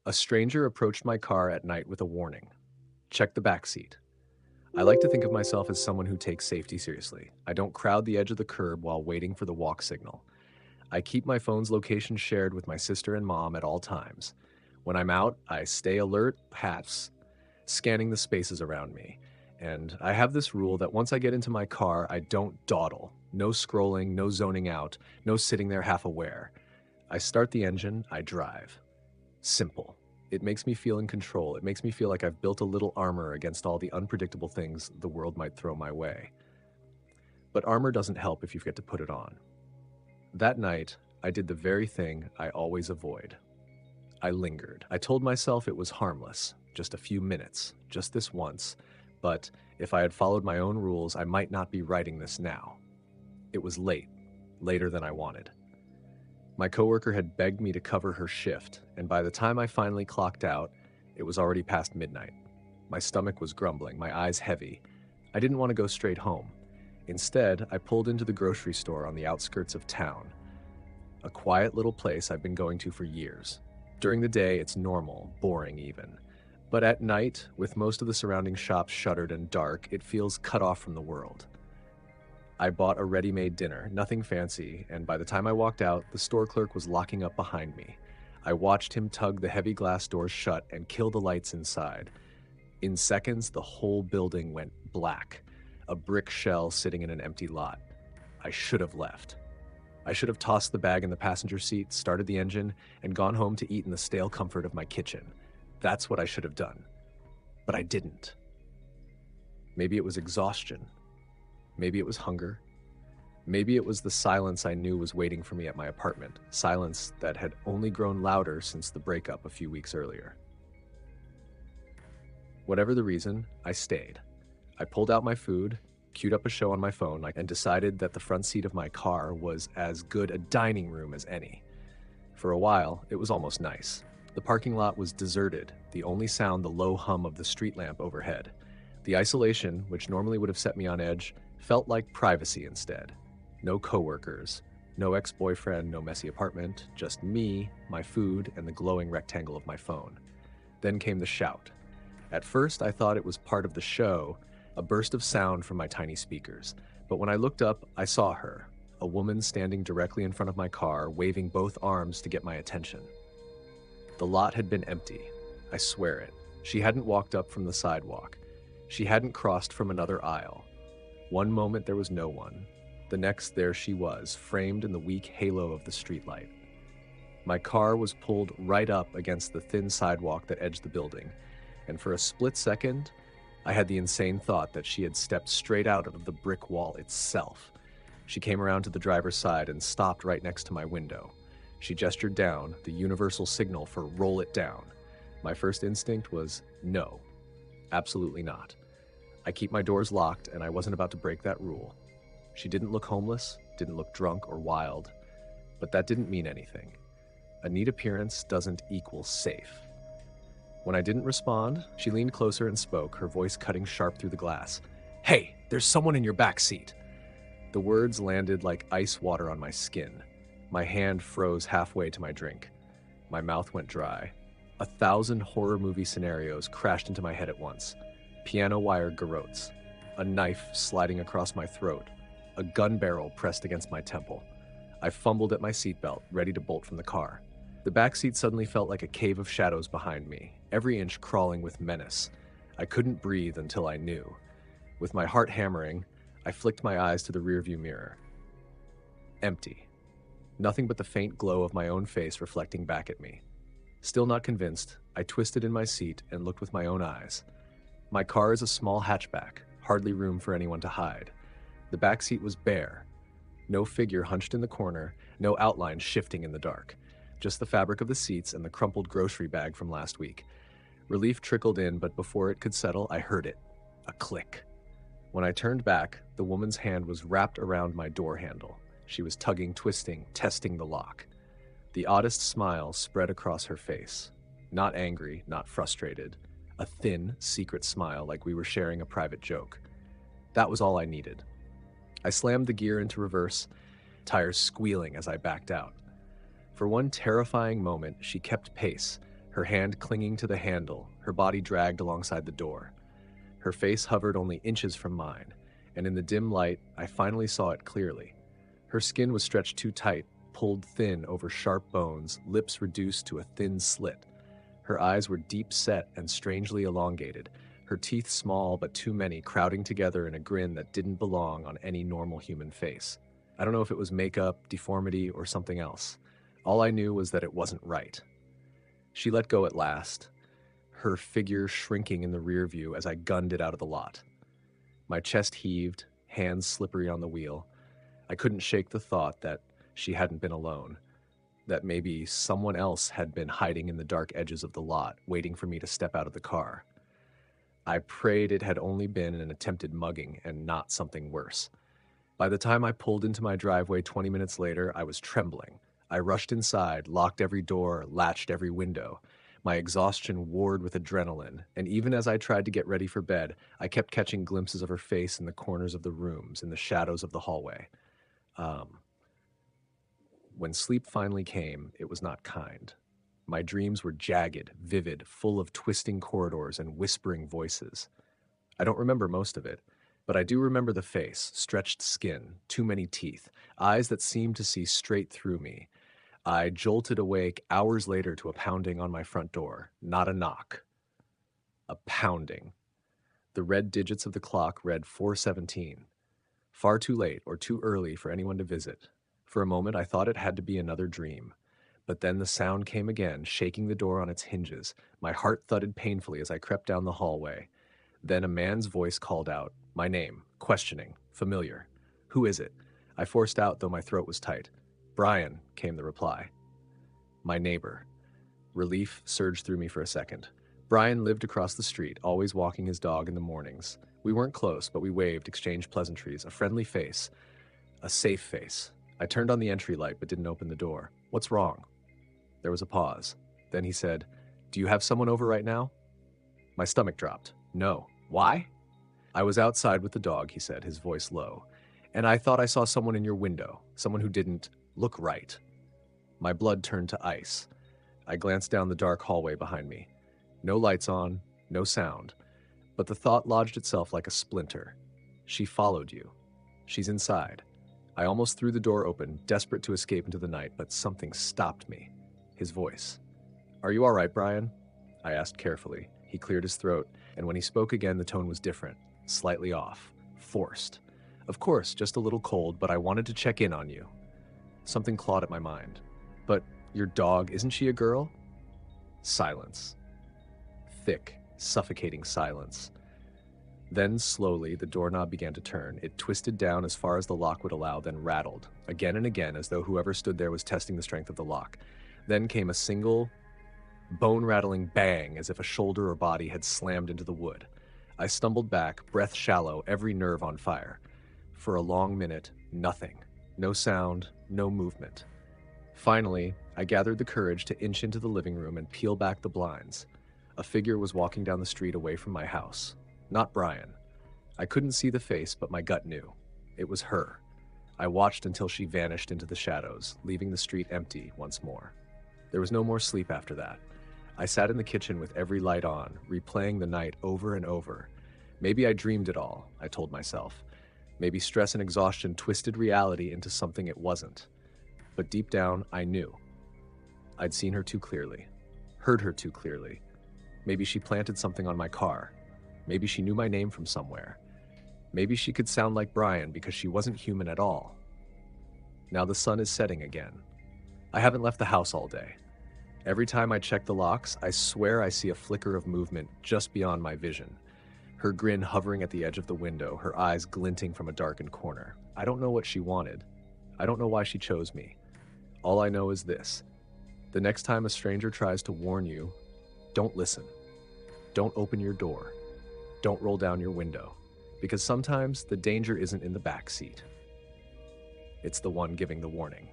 A stranger approached my car at night with a warning. Check the back seat. I like to think of myself as someone who takes safety seriously. I don't crowd the edge of the curb while waiting for the walk signal. I keep my phone's location shared with my sister and mom at all times. When I'm out, I stay alert, perhaps scanning the spaces around me. And I have this rule that once I get into my car, I don't dawdle. No scrolling, no zoning out, no sitting there half aware. I start the engine, I drive. Simple. It makes me feel in control. It makes me feel like I've built a little armor against all the unpredictable things the world might throw my way. But armor doesn't help if you forget to put it on. That night, I did the very thing I always avoid. I lingered. I told myself it was harmless, just a few minutes, just this once, but if I had followed my own rules, I might not be writing this now. It was late, later than I wanted. My coworker had begged me to cover her shift, and by the time I finally clocked out, it was already past midnight. My stomach was grumbling, my eyes heavy. I didn't want to go straight home. Instead, I pulled into the grocery store on the outskirts of town, a quiet little place I've been going to for years. During the day, it's normal, boring even. But at night, with most of the surrounding shops shuttered and dark, it feels cut off from the world. I bought a ready-made dinner, nothing fancy, and by the time I walked out, the store clerk was locking up behind me. I watched him tug the heavy glass doors shut and kill the lights inside. In seconds, the whole building went black, a brick shell sitting in an empty lot. I should have left. I should have tossed the bag in the passenger seat, started the engine, and gone home to eat in the stale comfort of my kitchen. That's what I should have done. But I didn't. Maybe it was exhaustion. Maybe it was hunger. Maybe it was the silence I knew was waiting for me at my apartment, silence that had only grown louder since the breakup a few weeks earlier. Whatever the reason, I stayed. I pulled out my food, queued up a show on my phone, and decided that the front seat of my car was as good a dining room as any. For a while, it was almost nice. The parking lot was deserted, the only sound the low hum of the street lamp overhead. The isolation, which normally would have set me on edge, felt like privacy instead. No coworkers, no ex-boyfriend, no messy apartment, just me, my food, and the glowing rectangle of my phone. Then came the shout. At first, I thought it was part of the show, a burst of sound from my tiny speakers. But when I looked up, I saw her, a woman standing directly in front of my car, waving both arms to get my attention. The lot had been empty. I swear it. She hadn't walked up from the sidewalk. She hadn't crossed from another aisle. One moment there was no one. The next there she was, framed in the weak halo of the streetlight. My car was pulled right up against the thin sidewalk that edged the building, and for a split second, I had the insane thought that she had stepped straight out of the brick wall itself. She came around to the driver's side and stopped right next to my window. She gestured down, the universal signal for roll it down. My first instinct was no, absolutely not. I keep my doors locked, and I wasn't about to break that rule. She didn't look homeless, didn't look drunk or wild, but that didn't mean anything. A neat appearance doesn't equal safe. When I didn't respond, she leaned closer and spoke, her voice cutting sharp through the glass. "Hey, there's someone in your back seat." The words landed like ice water on my skin. My hand froze halfway to my drink. My mouth went dry. 1,000 horror movie scenarios crashed into my head at once. Piano wire garrotes, a knife sliding across my throat, a gun barrel pressed against my temple. I fumbled at my seatbelt, ready to bolt from the car. The back seat suddenly felt like a cave of shadows behind me, every inch crawling with menace. I couldn't breathe until I knew. With my heart hammering, I flicked my eyes to the rearview mirror. Empty. Nothing but the faint glow of my own face reflecting back at me. Still not convinced, I twisted in my seat and looked with my own eyes. My car is a small hatchback, hardly room for anyone to hide. The back seat was bare. No figure hunched in the corner, no outline shifting in the dark. Just the fabric of the seats and the crumpled grocery bag from last week. Relief trickled in, but before it could settle, I heard it. A click. When I turned back, the woman's hand was wrapped around my door handle. She was tugging, twisting, testing the lock. The oddest smile spread across her face. Not angry, not frustrated. A thin, secret smile like we were sharing a private joke. That was all I needed. I slammed the gear into reverse, tires squealing as I backed out. For one terrifying moment, she kept pace, her hand clinging to the handle, her body dragged alongside the door. Her face hovered only inches from mine, and in the dim light, I finally saw it clearly. Her skin was stretched too tight, pulled thin over sharp bones, lips reduced to a thin slit. Her eyes were deep set and strangely elongated, her teeth small but too many, crowding together in a grin that didn't belong on any normal human face. I don't know if it was makeup, deformity, or something else. All I knew was that it wasn't right. She let go at last, her figure shrinking in the rear view as I gunned it out of the lot. My chest heaved, hands slippery on the wheel. I couldn't shake the thought that she hadn't been alone, that maybe someone else had been hiding in the dark edges of the lot, waiting for me to step out of the car. I prayed it had only been an attempted mugging and not something worse. By the time I pulled into my driveway 20 minutes later, I was trembling. I rushed inside, locked every door, latched every window. My exhaustion warred with adrenaline, and even as I tried to get ready for bed, I kept catching glimpses of her face in the corners of the rooms, in the shadows of the hallway. When sleep finally came, it was not kind. My dreams were jagged, vivid, full of twisting corridors and whispering voices. I don't remember most of it, but I do remember the face, stretched skin, too many teeth, eyes that seemed to see straight through me. I jolted awake hours later to a pounding on my front door. Not a knock. A pounding. The red digits of the clock read 4:17. Far too late or too early for anyone to visit. For a moment I thought it had to be another dream. But then the sound came again, shaking the door on its hinges. My heart thudded painfully as I crept down the hallway. Then a man's voice called out, my name, questioning, familiar. Who is it? I forced out, though my throat was tight. Brian, came the reply. My neighbor. Relief surged through me for a second. Brian lived across the street, always walking his dog in the mornings. We weren't close, but we waved, exchanged pleasantries, a friendly face, a safe face. I turned on the entry light, but didn't open the door. What's wrong? There was a pause. Then he said, Do you have someone over right now? My stomach dropped. No. Why? I was outside with the dog, he said, his voice low, and I thought I saw someone in your window, someone who didn't look right. My blood turned to ice. I glanced down the dark hallway behind me. No lights on, no sound, but the thought lodged itself like a splinter. She followed you. She's inside. I almost threw the door open, desperate to escape into the night, but something stopped me. His voice. Are you all right, Brian? I asked carefully. He cleared his throat, and when he spoke again, the tone was different, slightly off, forced. Of course, just a little cold, but I wanted to check in on you. Something clawed at my mind. But your dog, isn't she a girl? Silence. Thick, suffocating silence. Then, slowly, the doorknob began to turn. It twisted down as far as the lock would allow, then rattled, again and again, as though whoever stood there was testing the strength of the lock. Then came a single, bone-rattling bang, as if a shoulder or body had slammed into the wood. I stumbled back, breath shallow, every nerve on fire. For a long minute, nothing. No sound, no movement. Finally, I gathered the courage to inch into the living room and peel back the blinds. A figure was walking down the street away from my house. Not Brian. I couldn't see the face, but my gut knew. It was her. I watched until she vanished into the shadows, leaving the street empty once more. There was no more sleep after that. I sat in the kitchen with every light on, replaying the night over and over. Maybe I dreamed it all, I told myself. Maybe stress and exhaustion twisted reality into something it wasn't. But deep down, I knew. I'd seen her too clearly, heard her too clearly. Maybe she planted something on my car. Maybe she knew my name from somewhere. Maybe she could sound like Brian because she wasn't human at all. Now the sun is setting again. I haven't left the house all day. Every time I check the locks, I swear I see a flicker of movement just beyond my vision. Her grin hovering at the edge of the window, her eyes glinting from a darkened corner. I don't know what she wanted. I don't know why she chose me. All I know is this. The next time a stranger tries to warn you, don't listen. Don't open your door. Don't roll down your window. Because sometimes the danger isn't in the back seat. It's the one giving the warning.